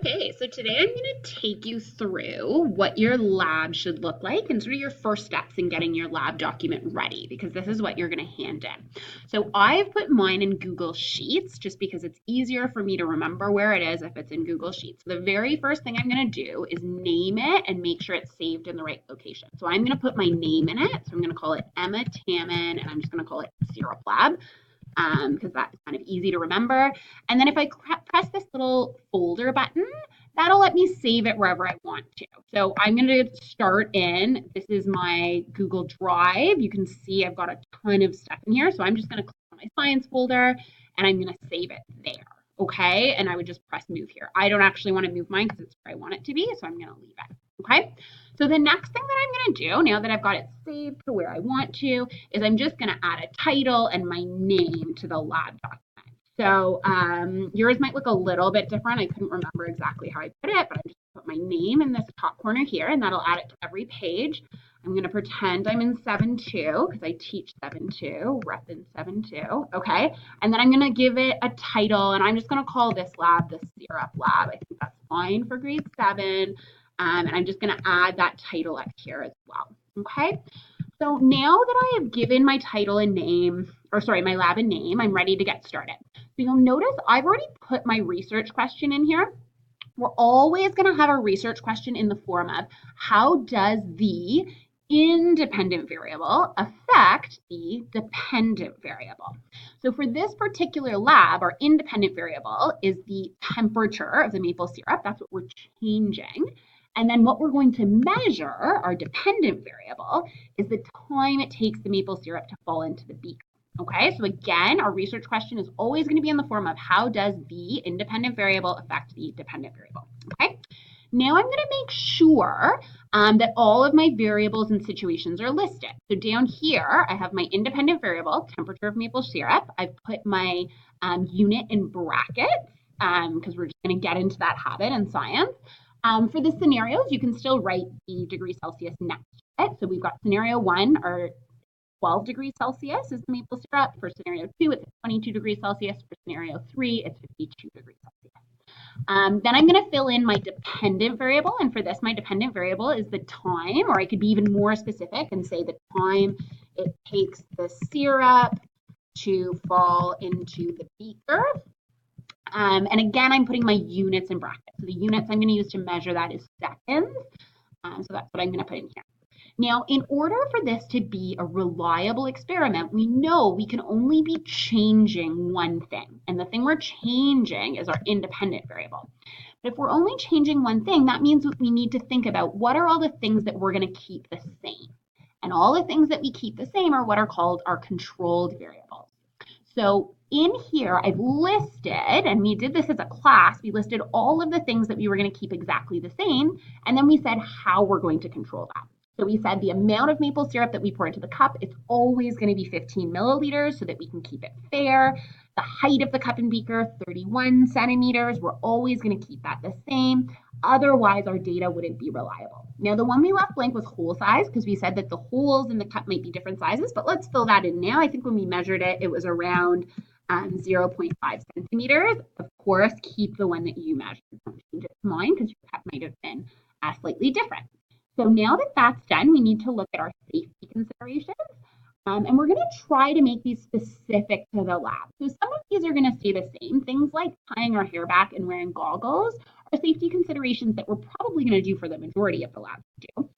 Okay, so today I'm going to take you through what your lab should look like and sort of your first steps in getting your lab document ready because this is what you're going to hand in. So I've put mine in Google Sheets just because it's easier for me to remember where it is if it's in Google Sheets. The very first thing I'm going to do is name it and make sure it's saved in the right location. So I'm going to put my name in it. So I'm going to call it Emma Tammin and I'm just going to call it Syrup Lab because that's kind of easy to remember. And then if I press this little folder button, that'll let me save it wherever I want to. So I'm going to start in, this is my Google Drive. You can see I've got a ton of stuff in here. So I'm just going to click on my science folder and I'm going to save it there. Okay, and I would just press move here. I don't actually want to move mine because it's where I want it to be, so I'm going to leave it. Okay, so the next thing that I'm going to do, now that I've got it saved to where I want to, is I'm just going to add a title and my name to the lab document. So yours might look a little bit different. I couldn't remember exactly how I put it, but I'm just going to put my name in this top corner here, and that'll add it to every page. I'm going to pretend I'm in 7-2 because I teach 7-2, rep in 7-2, okay? And then I'm going to give it a title, and I'm just going to call this lab the Syrup Lab. I think that's fine for grade 7. And I'm just going to add that title up here as well, okay? So now that I have given my title and name, or sorry, my lab and name, I'm ready to get started. So you'll notice I've already put my research question in here. We're always going to have a research question in the form of how does the independent variable affect the dependent variable? So for this particular lab, our independent variable is the temperature of the maple syrup. That's what we're changing. And then what we're going to measure, our dependent variable, is the time it takes the maple syrup to fall into the beaker. Okay, so again, our research question is always going to be in the form of how does the independent variable affect the dependent variable. Okay, now I'm going to make sure that all of my variables and situations are listed. So down here, I have my independent variable, temperature of maple syrup. I've put my unit in brackets because we're just going to get into that habit in science. For the scenarios, you can still write the degrees Celsius next to it. So we've got scenario 1, or 12 degrees Celsius is the maple syrup. For scenario 2, it's 22 degrees Celsius. For scenario 3, it's 52 degrees Celsius. Then I'm going to fill in my dependent variable. And for this, my dependent variable is the time, or I could be even more specific and say the time it takes the syrup to fall into the beaker. And again, I'm putting my units in brackets. So the units I'm going to use to measure that is seconds. So that's what I'm going to put in here. Now, in order for this to be a reliable experiment, we know we can only be changing one thing. And the thing we're changing is our independent variable. But if we're only changing one thing, that means we need to think about what are all the things that we're going to keep the same. And all the things that we keep the same are what are called our controlled variables. So in here, I've listed, and we did this as a class, we listed all of the things that we were going to keep exactly the same, and then we said how we're going to control that. So we said the amount of maple syrup that we pour into the cup, it's always going to be 15 milliliters so that we can keep it fair. The height of the cup and beaker, 31 centimeters, we're always going to keep that the same. Otherwise, our data wouldn't be reliable. Now, the one we left blank was hole size because we said that the holes in the cup might be different sizes, but let's fill that in now. I think when we measured it, it was around 0.5 centimeters. Of course, keep the one that you measured. Don't change it to mine because your cup might have been slightly different. So now that that's done, we need to look at our safety considerations. And we're going to try to make these specific to the lab. So some of these are going to stay the same. Things like tying our hair back and wearing goggles are safety considerations that we're probably going to do for the majority of the labs to do.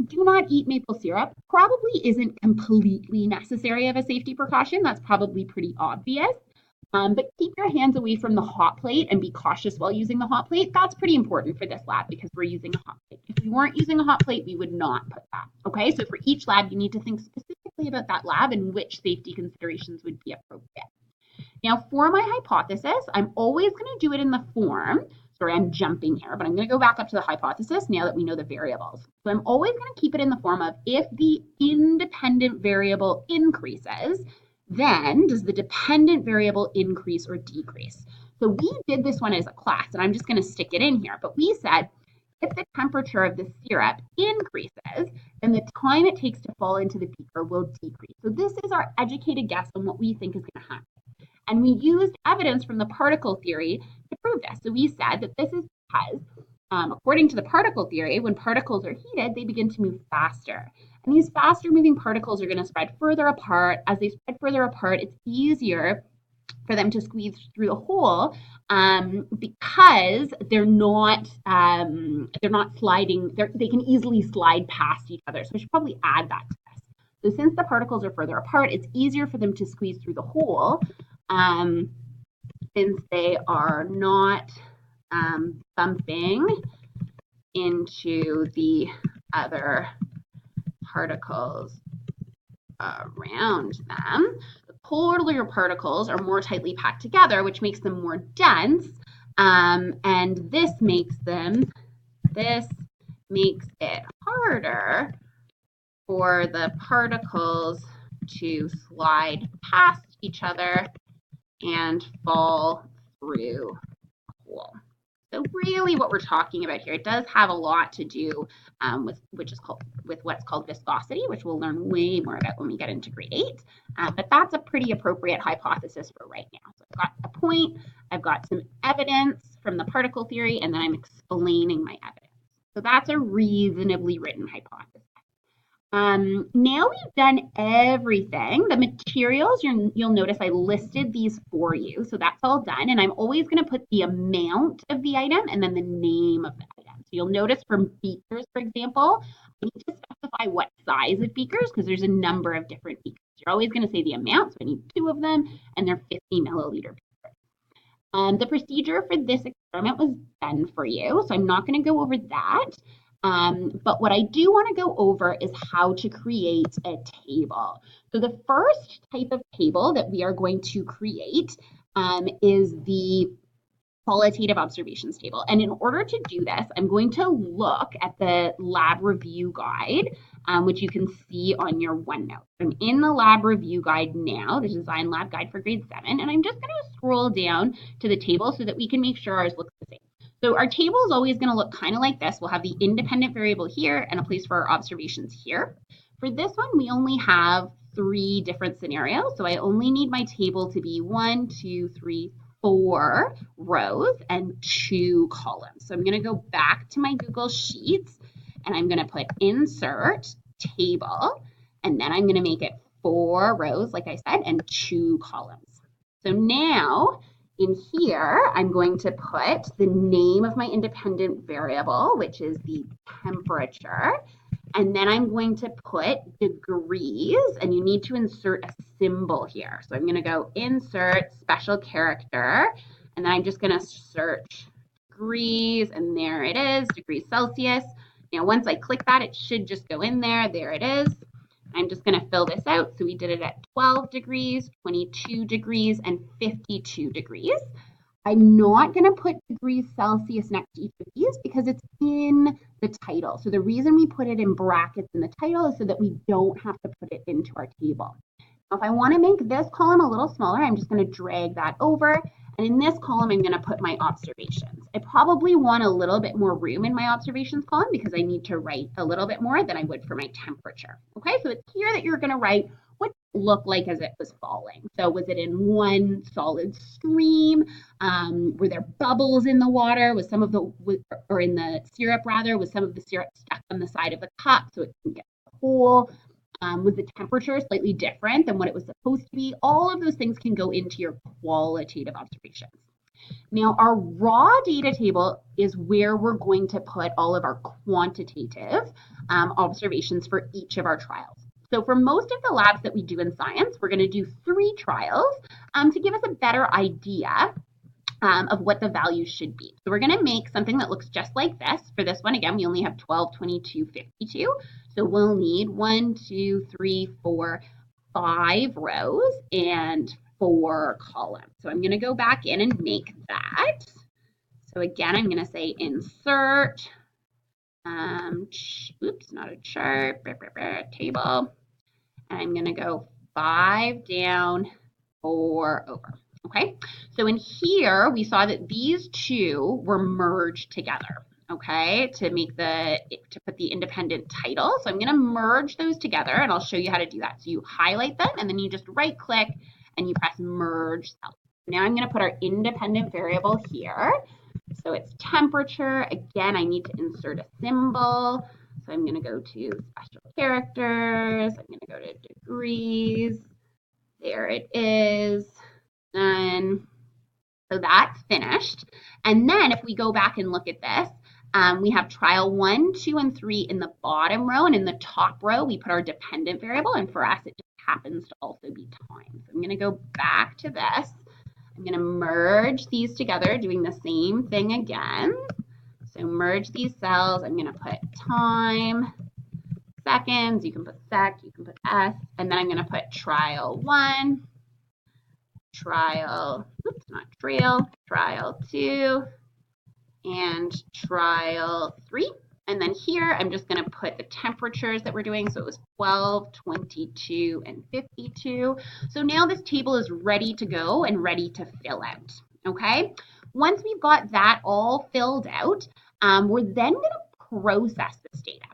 Do not eat maple syrup probably isn't completely necessary of a safety precaution. That's probably pretty obvious. But keep your hands away from the hot plate and be cautious while using the hot plate. That's pretty important for this lab because we're using a hot plate. If we weren't using a hot plate, we would not put that. Okay, so for each lab, you need to think specifically about that lab and which safety considerations would be appropriate. Now, for my hypothesis, I'm always going to do it in the form. Sorry, I'm jumping here, but I'm going to go back up to the hypothesis now that we know the variables. So I'm always going to keep it in the form of if the independent variable increases, then does the dependent variable increase or decrease? So we did this one as a class, and I'm just going to stick it in here. But we said if the temperature of the syrup increases, then the time it takes to fall into the beaker will decrease. So this is our educated guess on what we think is going to happen. And we used evidence from the particle theory to prove this. So we said that this is because, according to the particle theory, when particles are heated, they begin to move faster. And these faster moving particles are going to spread further apart. As they spread further apart, it's easier for them to squeeze through the hole because they're not sliding. They can easily slide past each other. So I should probably add that to this. So since the particles are further apart, it's easier for them to squeeze through the hole since they are not bumping into the other particles around them. The polar particles are more tightly packed together, which makes them more dense, and this makes it harder for the particles to slide past each other and fall through the hole. So really what we're talking about here, it does have a lot to do with what's called viscosity, which we'll learn way more about when we get into grade 8. But that's a pretty appropriate hypothesis for right now. So I've got a point, I've got some evidence from the particle theory, and then I'm explaining my evidence. So that's a reasonably written hypothesis. Now we've done everything. The materials, you'll notice I listed these for you. So that's all done. And I'm always going to put the amount of the item and then the name of the item. So you'll notice from beakers, for example, I need to specify what size of beakers because there's a number of different beakers. You're always going to say the amount. So I need 2 of them and they're 50 milliliter beakers. The procedure for this experiment was done for you. So I'm not going to go over that. But what I do want to go over is how to create a table. So the first type of table that we are going to create is the qualitative observations table. And in order to do this, I'm going to look at the lab review guide, which you can see on your OneNote. I'm in the lab review guide now, the design lab guide for grade 7, and I'm just going to scroll down to the table so that we can make sure ours looks the same. So our table is always going to look kind of like this. We'll have the independent variable here and a place for our observations here. For this one, we only have 3 different scenarios. So I only need my table to be 1, 2, 3, 4 rows and 2 columns. So I'm going to go back to my Google Sheets and I'm going to put insert table, and then I'm going to make it 4 rows, like I said, and 2 columns. So now in here, I'm going to put the name of my independent variable, which is the temperature. And then I'm going to put degrees, and you need to insert a symbol here. So I'm going to go insert special character, and then I'm just going to search degrees, and there it is, degrees Celsius. Now, once I click that, it should just go in there. There it is. I'm just going to fill this out. So we did it at 12 degrees, 22 degrees, and 52 degrees. I'm not going to put degrees Celsius next to each of these because it's in the title. So the reason we put it in brackets in the title is so that we don't have to put it into our table. Now, if I want to make this column a little smaller, I'm just going to drag that over. And in this column, I'm going to put my observations. I probably want a little bit more room in my observations column because I need to write a little bit more than I would for my temperature. Okay, so it's here that you're going to write what it looked like as it was falling. So was it in one solid stream? Were there bubbles in the water? Was some of the, or in the syrup rather, was some of the syrup stuck on the side of the cup so it can get whole? Was the temperature slightly different than what it was supposed to be? All of those things can go into your qualitative observations. Now, our raw data table is where we're going to put all of our quantitative observations for each of our trials. So for most of the labs that we do in science, we're going to do 3 trials to give us a better idea of what the values should be. So we're going to make something that looks just like this. For this one, again, we only have 12, 22, 52. So we'll need 1, 2, 3, 4, 5 rows and 4 columns. So I'm going to go back in and make that. So again, I'm going to say insert, oops, not a chart, table. And I'm going to go 5 down, 4 over. Okay, so in here, we saw that these 2 were merged together, okay, to put the independent title. So I'm going to merge those together, and I'll show you how to do that. So you highlight them, and then you just right-click, and you press Merge Cells. Now I'm going to put our independent variable here. So it's temperature. Again, I need to insert a symbol. So I'm going to go to special characters. I'm going to go to degrees. There it is. Done. So that's finished. And then if we go back and look at this, we have trial 1, 2, and 3 in the bottom row, and in the top row, we put our dependent variable, and for us, it just happens to also be time. So I'm going to go back to this. I'm going to merge these together, doing the same thing again. So merge these cells. I'm going to put time, seconds. You can put sec, you can put s, and then I'm going to put trial 1, trial, oops, not trail, trial 2, and trial 3. And then here, I'm just going to put the temperatures that we're doing. So it was 12, 22, and 52. So now this table is ready to go and ready to fill out. Okay. Once we've got that all filled out, we're then going to process this data.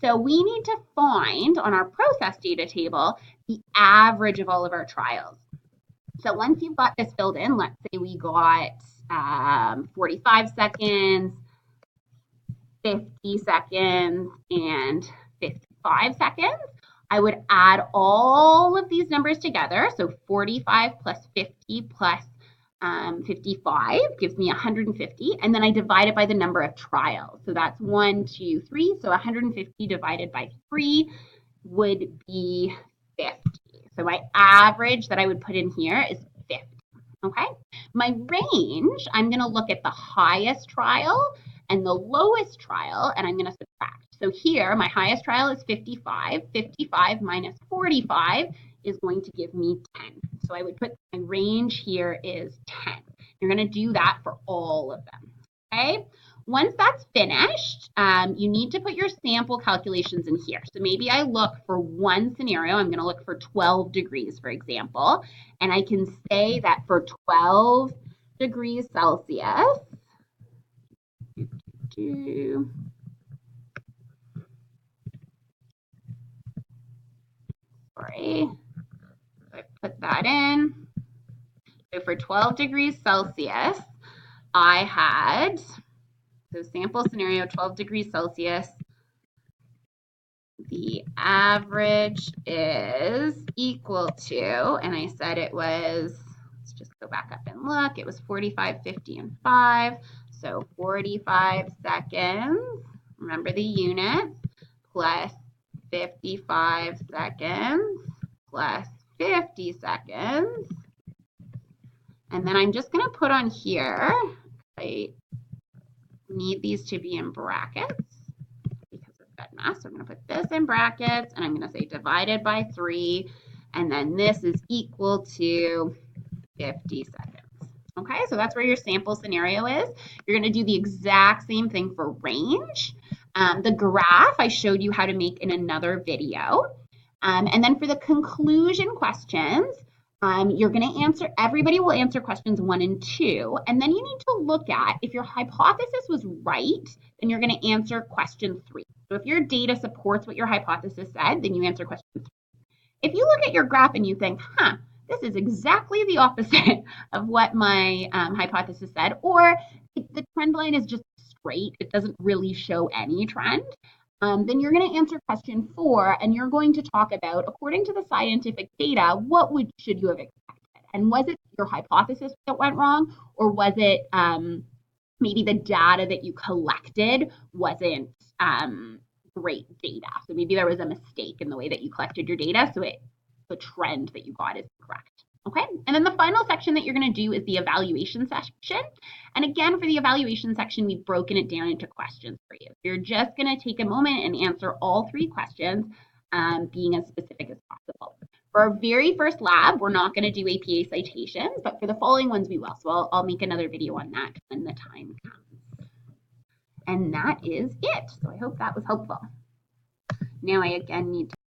So we need to find on our process data table the average of all of our trials. So once you've got this filled in, let's say we got 45 seconds, 50 seconds, and 55 seconds, I would add all of these numbers together. So 45 plus 50 plus 55 gives me 150. And then I divide it by the number of trials. So that's 1, 2, 3. So 150 divided by 3 would be 50. So my average that I would put in here is 50. Okay. My range, I'm going to look at the highest trial and the lowest trial, and I'm going to subtract. So here, my highest trial is 55. 55 minus 45 is going to give me 10. So I would put my range here is 10. You're going to do that for all of them. Okay. Once that's finished, you need to put your sample calculations in here. So maybe I look for one scenario. I'm going to look for 12 degrees, for example. And I can say that for 12 degrees Celsius, sorry, I put that in. So for 12 degrees Celsius, I had, so sample scenario, 12 degrees Celsius, the average is equal to, and I said it was, let's just go back up and look, it was 45, 50, and 5. So 45 seconds, remember the units, plus 55 seconds, plus 50 seconds. And then I'm just going to put on here, I need these to be in brackets because of FEDMAS. So I'm going to put this in brackets, and I'm going to say divided by 3, and then this is equal to 50 seconds. Okay, so that's where your sample scenario is. You're going to do the exact same thing for range. The graph I showed you how to make in another video. And then for the conclusion questions, you're going to answer, everybody will answer questions 1 and 2. And then you need to look at, if your hypothesis was right, then you're going to answer question 3. So if your data supports what your hypothesis said, then you answer question 3. If you look at your graph and you think, this is exactly the opposite of what my hypothesis said, or the trend line is just straight, it doesn't really show any trend, then you're going to answer question 4, and you're going to talk about, according to the scientific data, what should you have expected? And was it your hypothesis that went wrong, or was it maybe the data that you collected wasn't great data? So maybe there was a mistake in the way that you collected your data, so the trend that you got is correct. Okay, and then the final section that you're going to do is the evaluation section. And again, for the evaluation section, we've broken it down into questions for you. You're just going to take a moment and answer all 3 questions, being as specific as possible. For our very first lab, we're not going to do APA citations, but for the following ones, we will. So I'll make another video on that when the time comes. And that is it. So I hope that was helpful. Now I again need to